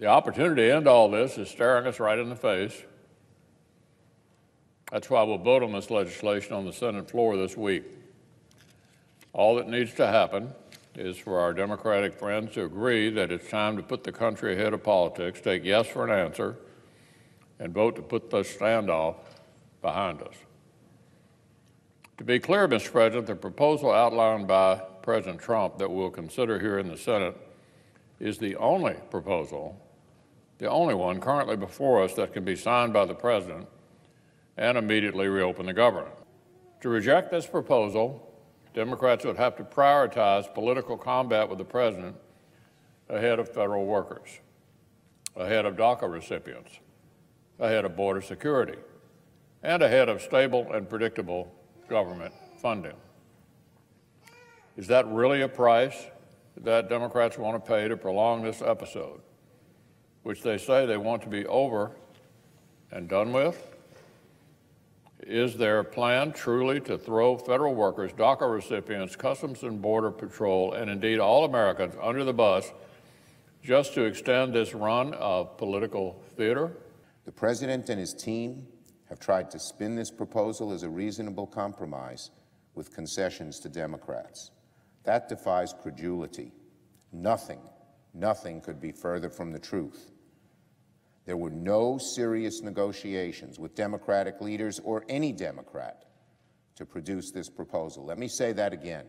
The opportunity to end all this is staring us right in the face. That's why we'll vote on this legislation on the Senate floor this week. All that needs to happen is for our Democratic friends to agree that it's time to put the country ahead of politics, take yes for an answer, and vote to put this standoff behind us. To be clear, Mr. President, the proposal outlined by President Trump that we'll consider here in the Senate is the only proposal, the only one currently before us that can be signed by the President and immediately reopen the government. To reject this proposal, Democrats would have to prioritize political combat with the President ahead of federal workers, ahead of DACA recipients, ahead of border security, and ahead of stable and predictable government funding. Is that really a price that Democrats want to pay to prolong this episode, which they say they want to be over and done with? Is their plan truly to throw federal workers, DACA recipients, Customs and Border Patrol, and indeed all Americans under the bus just to extend this run of political theater? The President and his team have tried to spin this proposal as a reasonable compromise with concessions to Democrats. That defies credulity. Nothing could be further from the truth. There were no serious negotiations with Democratic leaders or any Democrat to produce this proposal. Let me say that again.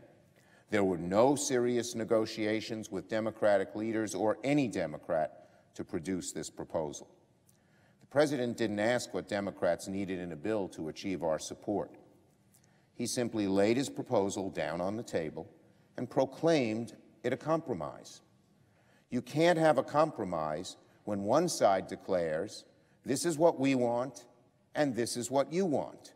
There were no serious negotiations with Democratic leaders or any Democrat to produce this proposal. The President didn't ask what Democrats needed in a bill to achieve our support. He simply laid his proposal down on the table and proclaimed it a compromise. You can't have a compromise when one side declares, this is what we want and this is what you want.